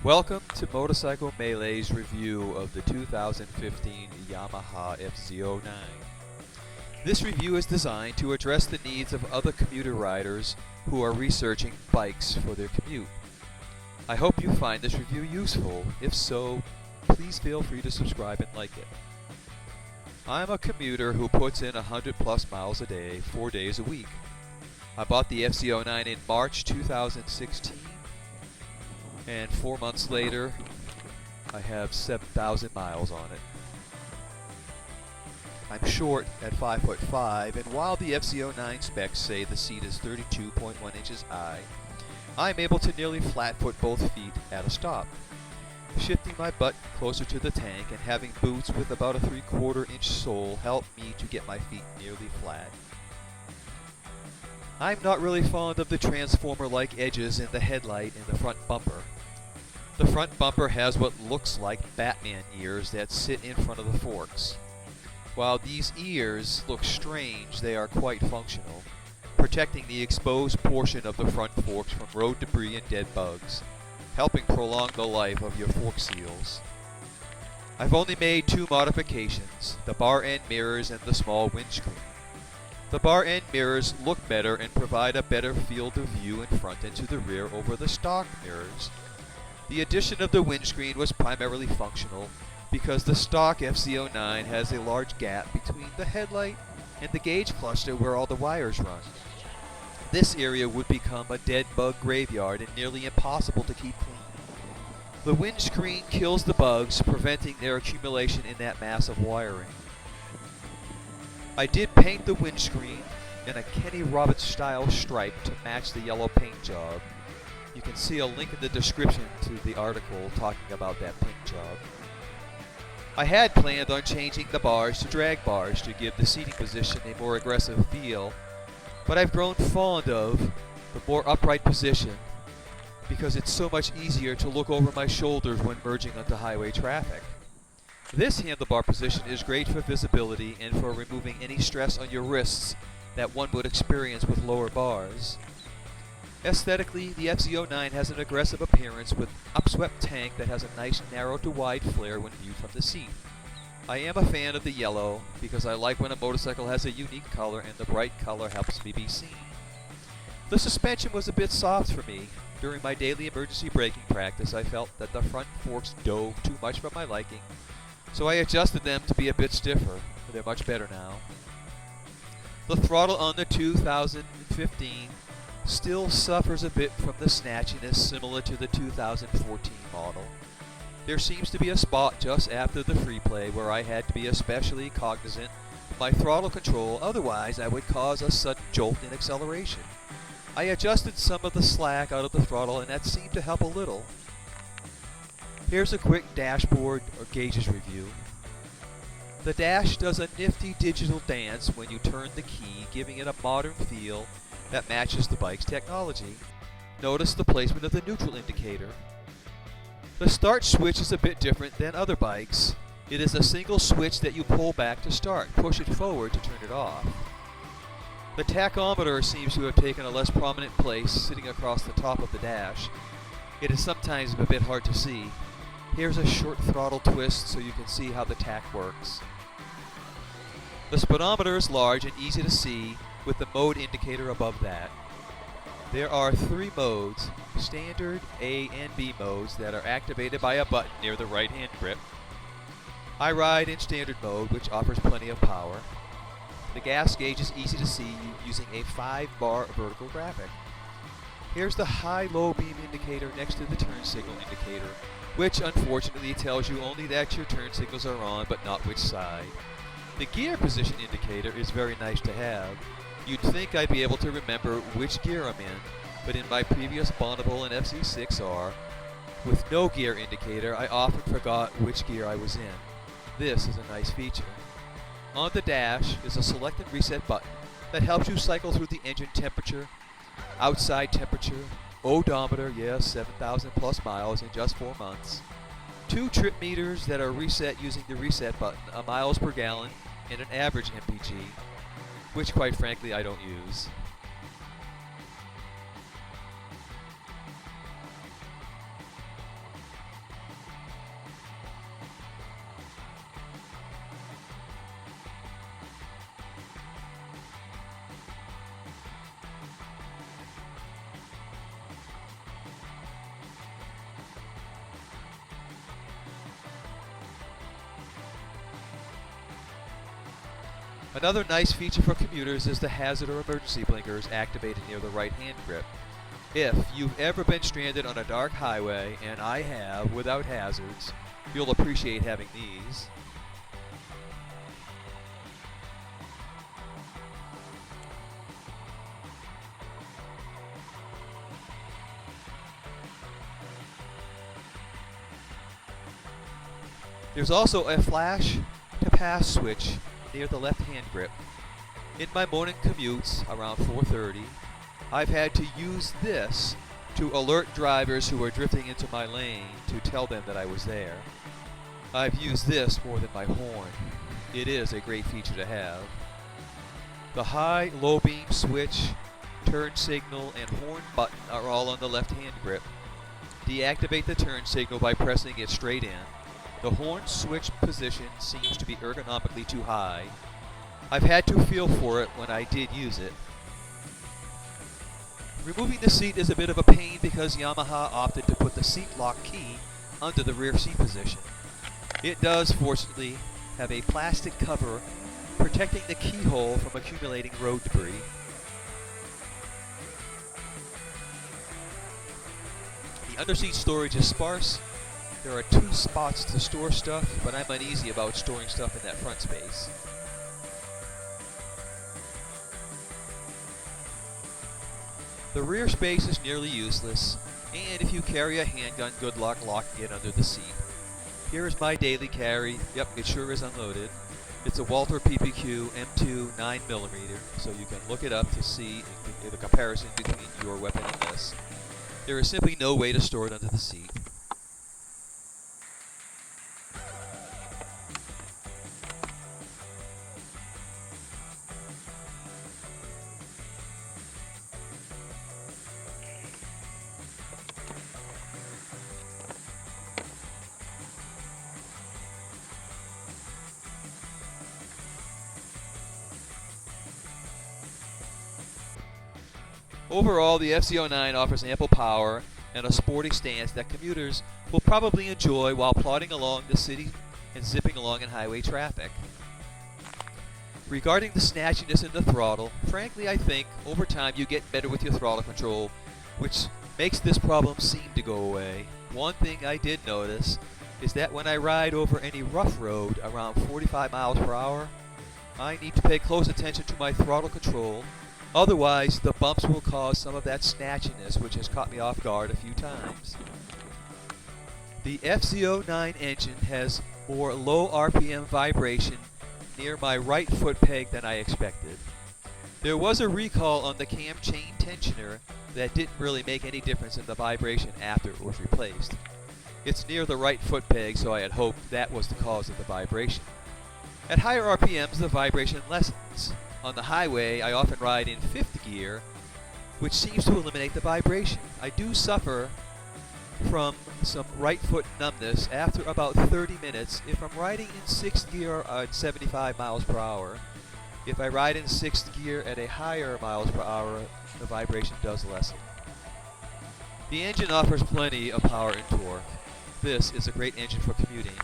Welcome to Motorcycle Melee's review of the 2015 Yamaha FZ-09. This review is designed to address the needs of other commuter riders who are researching bikes for their commute. I hope you find this review useful. If so, please feel free to subscribe and like it. I'm a commuter who puts in 100 plus miles a day, 4 days a week. I bought the FZ-09 in March 2016. And 4 months later, I have 7,000 miles on it. I'm short at 5'5", and while the FZ-09 specs say the seat is 32.1 inches high, I'm able to nearly flat-foot both feet at a stop. Shifting my butt closer to the tank and having boots with about a 3/4 inch sole help me to get my feet nearly flat. I'm not really fond of the transformer-like edges in the headlight and the front bumper. The front bumper has what looks like Batman ears that sit in front of the forks. While these ears look strange, they are quite functional, protecting the exposed portion of the front forks from road debris and dead bugs, helping prolong the life of your fork seals. I've only made 2 modifications, the bar end mirrors and the small windscreen. The bar end mirrors look better and provide a better field of view in front and to the rear over the stock mirrors. The addition of the windscreen was primarily functional because the stock FZ-09 has a large gap between the headlight and the gauge cluster where all the wires run. This area would become a dead bug graveyard and nearly impossible to keep clean. The windscreen kills the bugs, preventing their accumulation in that mass of wiring. I did paint the windscreen in a Kenny Roberts style stripe to match the yellow paint job. You can see a link in the description to the article talking about that paint job. I had planned on changing the bars to drag bars to give the seating position a more aggressive feel, but I've grown fond of the more upright position because it's so much easier to look over my shoulders when merging onto highway traffic. This handlebar position is great for visibility and for removing any stress on your wrists that one would experience with lower bars. Aesthetically, the FZ-09 has an aggressive appearance with upswept tank that has a nice narrow to wide flare when viewed from the seat. I am a fan of the yellow because I like when a motorcycle has a unique color and the bright color helps me be seen. The suspension was a bit soft for me. During my daily emergency braking practice, I felt that the front forks dove too much for my liking, so I adjusted them to be a bit stiffer. They're much better now. The throttle on the 2015 still suffers a bit from the snatchiness similar to the 2014 model. There seems to be a spot just after the free play where I had to be especially cognizant of my throttle control, otherwise I would cause a sudden jolt in acceleration. I adjusted some of the slack out of the throttle and that seemed to help a little. Here's a quick dashboard or gauges review. The dash does a nifty digital dance when you turn the key, giving it a modern feel that matches the bike's technology. Notice the placement of the neutral indicator. The start switch is a bit different than other bikes. It is a single switch that you pull back to start, push it forward to turn it off. The tachometer seems to have taken a less prominent place, sitting across the top of the dash. It is sometimes a bit hard to see. Here's a short throttle twist so you can see how the tach works. The speedometer is large and easy to see, with the mode indicator above that. There are 3 modes, standard, A, and B modes that are activated by a button near the right hand grip. I ride in standard mode, which offers plenty of power. The gas gauge is easy to see using a 5-bar vertical graphic. Here's the high-low beam indicator next to the turn signal indicator, which unfortunately tells you only that your turn signals are on but not which side. The gear position indicator is very nice to have. You'd think I'd be able to remember which gear I'm in, but in my previous Bonneville and FZ-6R, with no gear indicator, I often forgot which gear I was in. This is a nice feature. On the dash is a select and reset button that helps you cycle through the engine temperature, outside temperature, odometer, yes, 7,000 plus miles in just 4 months, 2 trip meters that are reset using the reset button, a miles per gallon, and an average MPG, which quite frankly I don't use. Another nice feature for commuters is the hazard or emergency blinkers activated near the right hand grip. If you've ever been stranded on a dark highway, and I have without hazards, you'll appreciate having these. There's also a flash to pass switch near the left hand grip. In my morning commutes around 4:30, I've had to use this to alert drivers who are drifting into my lane to tell them that I was there. I've used this more than my horn. It is a great feature to have. The high, low beam switch, turn signal, and horn button are all on the left hand grip. Deactivate the turn signal by pressing it straight in. The horn switch position seems to be ergonomically too high. I've had to feel for it when I did use it. Removing the seat is a bit of a pain because Yamaha opted to put the seat lock key under the rear seat position. It does, fortunately, have a plastic cover protecting the keyhole from accumulating road debris. The underseat storage is sparse. There are 2 spots to store stuff, but I'm uneasy about storing stuff in that front space. The rear space is nearly useless, and if you carry a handgun, good luck locking it under the seat. Here is my daily carry. Yep, it sure is unloaded. It's a Walther PPQ M2 9mm, so you can look it up to see the comparison between your weapon and this. There is simply no way to store it under the seat. Overall, the FZ-09 offers ample power and a sporty stance that commuters will probably enjoy while plodding along the city and zipping along in highway traffic. Regarding the snatchiness in the throttle, frankly I think over time you get better with your throttle control, which makes this problem seem to go away. One thing I did notice is that when I ride over any rough road around 45 miles per hour, I need to pay close attention to my throttle control. Otherwise, the bumps will cause some of that snatchiness, which has caught me off guard a few times. The FZ-09 engine has more low RPM vibration near my right foot peg than I expected. There was a recall on the cam chain tensioner that didn't really make any difference in the vibration after it was replaced. It's near the right foot peg, so I had hoped that was the cause of the vibration. At higher RPMs, the vibration lessens. On the highway, I often ride in 5th gear, which seems to eliminate the vibration. I do suffer from some right foot numbness after about 30 minutes if I'm riding in 6th gear at 75 miles per hour. If I ride in 6th gear at a higher miles per hour, the vibration does lessen. The engine offers plenty of power and torque. This is a great engine for commuting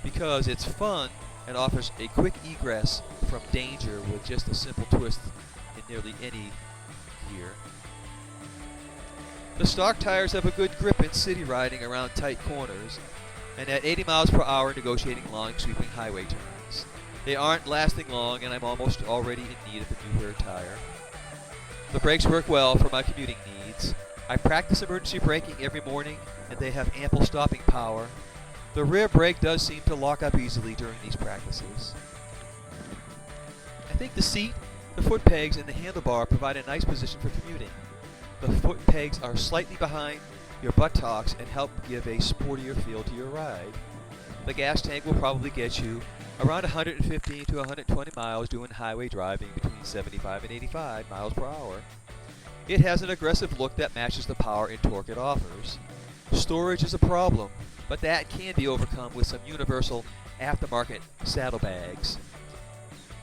because it's fun and offers a quick egress from danger with just a simple twist in nearly any gear. The stock tires have a good grip in city riding around tight corners, and at 80 miles per hour negotiating long sweeping highway turns. They aren't lasting long, and I'm almost already in need of a new rear tire. The brakes work well for my commuting needs. I practice emergency braking every morning, and they have ample stopping power. The rear brake does seem to lock up easily during these practices. I think the seat, the foot pegs, and the handlebar provide a nice position for commuting. The foot pegs are slightly behind your buttocks and help give a sportier feel to your ride. The gas tank will probably get you around 115 to 120 miles doing highway driving between 75 and 85 miles per hour. It has an aggressive look that matches the power and torque it offers. Storage is a problem, but that can be overcome with some universal aftermarket saddlebags.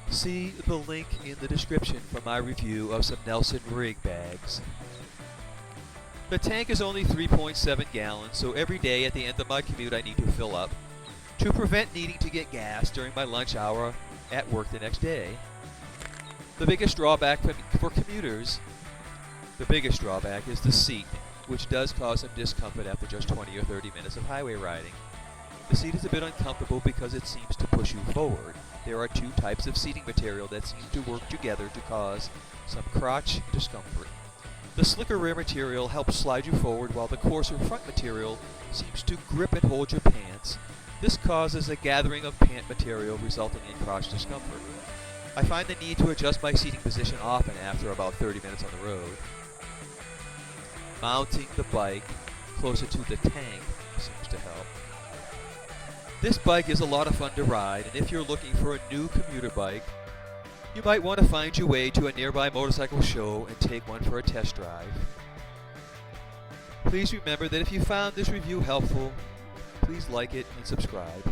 See the link in the description for my review of some Nelson rig bags. The tank is only 3.7 gallons, so every day at the end of my commute I need to fill up to prevent needing to get gas during my lunch hour at work the next day. The biggest drawback for commuters, the biggest drawback is the seat, which does cause some discomfort after just 20 or 30 minutes of highway riding. The seat is a bit uncomfortable because it seems to push you forward. There are two types of seating material that seem to work together to cause some crotch discomfort. The slicker rear material helps slide you forward, while the coarser front material seems to grip and hold your pants. This causes a gathering of pant material, resulting in crotch discomfort. I find the need to adjust my seating position often after about 30 minutes on the road. Mounting the bike closer to the tank seems to help. This bike is a lot of fun to ride, and if you're looking for a new commuter bike, you might want to find your way to a nearby motorcycle show and take one for a test drive. Please remember that if you found this review helpful, please like it and subscribe.